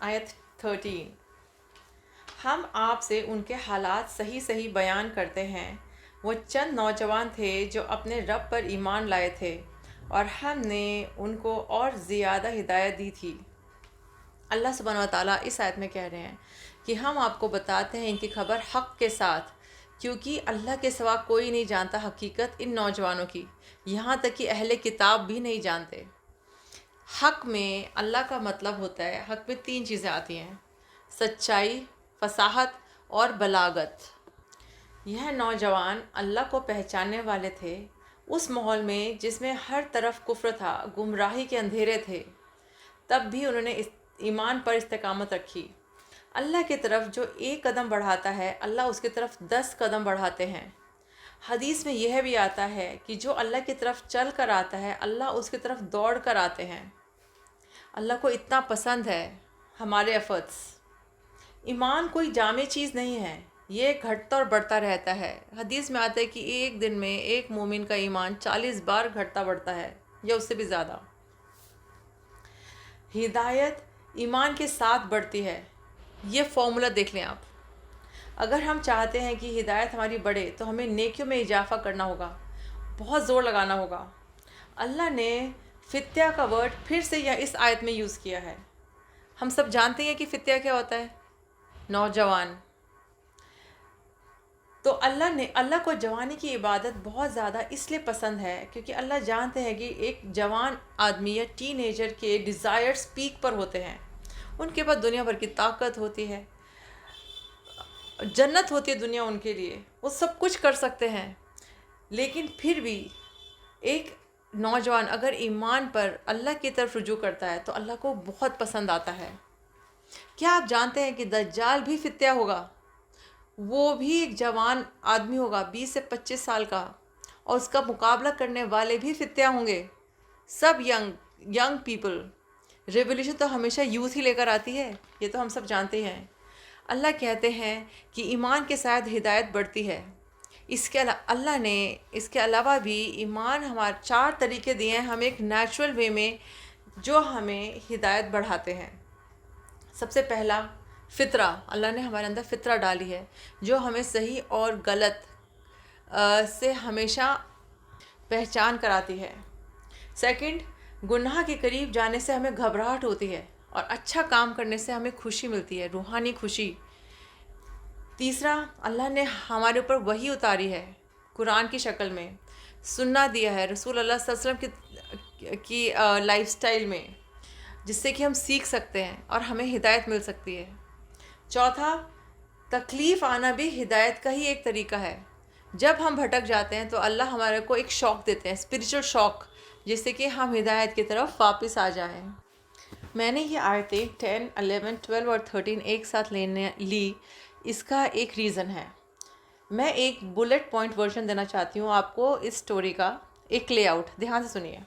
آیت 13۔ ہم آپ سے ان کے حالات صحیح بیان کرتے ہیں۔ وہ چند نوجوان تھے جو اپنے رب پر ایمان لائے تھے اور ہم نے ان کو اور زیادہ ہدایت دی تھی۔ اللہ سبحانہ و تعالیٰ اس آیت میں کہہ رہے ہیں کہ ہم آپ کو بتاتے ہیں ان کی خبر حق کے ساتھ، کیونکہ اللہ کے سوا کوئی نہیں جانتا حقیقت ان نوجوانوں کی، یہاں تک کہ اہل کتاب بھی نہیں جانتے۔ حق میں اللہ کا مطلب ہوتا ہے، حق میں 3 چیزیں آتی ہیں: سچائی، فصاحت اور بلاغت۔ یہ نوجوان اللہ کو پہچاننے والے تھے اس ماحول میں جس میں ہر طرف کفر تھا، گمراہی کے اندھیرے تھے، تب بھی انہوں نے ایمان پر استقامت رکھی۔ اللہ کی طرف جو 1 قدم بڑھاتا ہے، اللہ اس کی طرف 10 قدم بڑھاتے ہیں۔ حدیث میں یہ بھی آتا ہے کہ جو اللہ کی طرف چل کر آتا ہے، اللہ اس کی طرف دوڑ کر آتے ہیں۔ اللہ کو اتنا پسند ہے ہمارے ایفرٹس۔ ایمان کوئی جامع چیز نہیں ہے، یہ گھٹتا اور بڑھتا رہتا ہے۔ حدیث میں آتا ہے کہ ایک دن میں ایک مومن کا ایمان 40 بار گھٹتا بڑھتا ہے یا اس سے بھی زیادہ۔ ہدایت ایمان کے ساتھ بڑھتی ہے، یہ فارمولا دیکھ لیں آپ۔ اگر ہم چاہتے ہیں کہ ہدایت ہماری بڑھے تو ہمیں نیکیوں میں اضافہ کرنا ہوگا، بہت زور لگانا ہوگا۔ اللہ نے فتیہ کا ورڈ پھر سے اس آیت میں یوز کیا ہے۔ ہم سب جانتے ہیں کہ فتیہ کیا ہوتا ہے، نوجوان۔ تو اللہ کو جوانی کی عبادت بہت زیادہ اس لیے پسند ہے کیونکہ اللہ جانتے ہیں کہ ایک جوان آدمی یا ٹین ایجر کے ڈیزائرز پیک پر ہوتے ہیں، ان کے پاس دنیا بھر کی طاقت ہوتی ہے، جنت ہوتی ہے دنیا ان کے لیے، وہ سب کچھ کر سکتے ہیں، لیکن پھر بھی ایک نوجوان اگر ایمان پر اللہ کی طرف رجوع کرتا ہے تو اللہ کو بہت پسند آتا ہے۔ کیا آپ جانتے ہیں کہ دجال بھی فتیہ ہوگا؟ وہ بھی ایک جوان آدمی ہوگا، 20 سے 25 سال کا، اور اس کا مقابلہ کرنے والے بھی فتیہ ہوں گے، سب ینگ پیپل۔ ریولیوشن تو ہمیشہ یوتھ ہی لے کر آتی ہے، یہ تو ہم سب جانتے ہیں۔ اللہ کہتے ہیں کہ ایمان کے ساتھ ہدایت بڑھتی ہے۔ اللہ نے اس کے علاوہ بھی ایمان ہمارے 4 طریقے دیے ہیں ہمیں ایک نیچرل وے میں جو ہمیں ہدایت بڑھاتے ہیں۔ سب سے پہلا فطرہ، اللہ نے ہمارے اندر فطرہ ڈالی ہے جو ہمیں صحیح اور غلط سے ہمیشہ پہچان کراتی ہے۔ سیکنڈ، گناہ کے قریب جانے سے ہمیں گھبراہٹ ہوتی ہے اور اچھا کام کرنے سے ہمیں خوشی ملتی ہے، روحانی خوشی۔ تیسرا، اللہ نے ہمارے اوپر وحی اتاری ہے قرآن کی شکل میں، سننا دیا ہے رسول اللہ صلی اللہ علیہ وسلم کی لائف سٹائل میں، جس سے کہ ہم سیکھ سکتے ہیں اور ہمیں ہدایت مل سکتی ہے۔ چوتھا، تکلیف آنا بھی ہدایت کا ہی ایک طریقہ ہے۔ جب ہم بھٹک جاتے ہیں تو اللہ ہمارے کو ایک شوق دیتے ہیں، اسپریچول شوق، جس سے کہ ہم ہدایت کی طرف واپس آ جائیں۔ میں نے یہ آیتیں 10، 11، 12 اور 13 ایک ساتھ لی، اس کا ایک ریزن ہے۔ میں ایک بلٹ پوائنٹ ورژن دینا چاہتی ہوں آپ کو اس سٹوری کا، ایک لے آؤٹ، دھیان سے سنیے،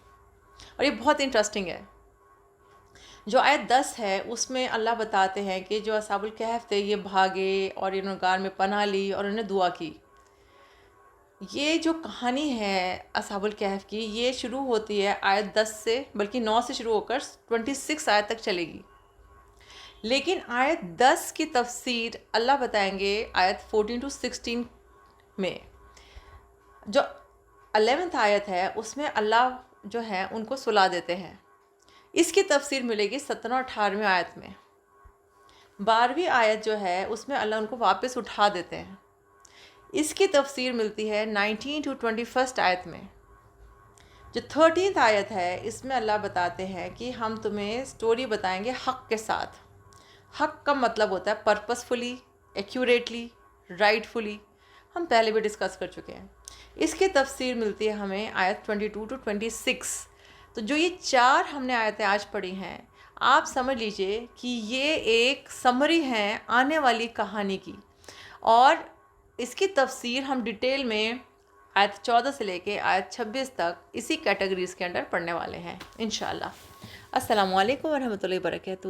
اور یہ بہت انٹرسٹنگ ہے۔ جو آیت 10 ہے اس میں اللہ بتاتے ہیں کہ جو اصحاب الکہف تھے یہ بھاگے اور انہوں نے غار میں پناہ لی اور انہوں نے دعا کی۔ یہ جو کہانی ہے اصحاب الکہف کی، یہ شروع ہوتی ہے آیت 10 سے، بلکہ 9 سے شروع ہو کر 26 آیت تک چلے گی۔ لیکن آیت 10 کی تفسیر اللہ بتائیں گے آیت 14 to 16 میں۔ جو 11th آیت ہے اس میں اللہ جو ہے ان کو سلا دیتے ہیں، اس کی تفسیر ملے گی 17 اور 18 آیت میں۔ 12ویں آیت جو ہے اس میں اللہ ان کو واپس اٹھا دیتے ہیں، اس کی تفسیر ملتی ہے 19 to 21 آیت میں۔ جو 13th آیت ہے اس میں اللہ بتاتے ہیں کہ ہم تمہیں سٹوری بتائیں گے حق کے ساتھ۔ حق کا مطلب ہوتا ہے پرپسفلی، ایکوریٹلی، رائٹفلی، ہم پہلے بھی ڈسکس کر چکے ہیں۔ اس کی تفسیر ملتی ہے ہمیں آیت 22 to 26۔ تو جو یہ 4 ہم نے آیتیں آج پڑھی ہیں، آپ سمجھ لیجئے کہ یہ ایک سمری ہے آنے والی کہانی کی، اور اس کی تفسیر ہم ڈیٹیل میں آیت 14 سے لے کے آیت 26 تک اسی کیٹیگریز کے انڈر پڑھنے والے ہیں انشاءاللہ۔ السلام علیکم ورحمۃ اللہ وبرکاتہ۔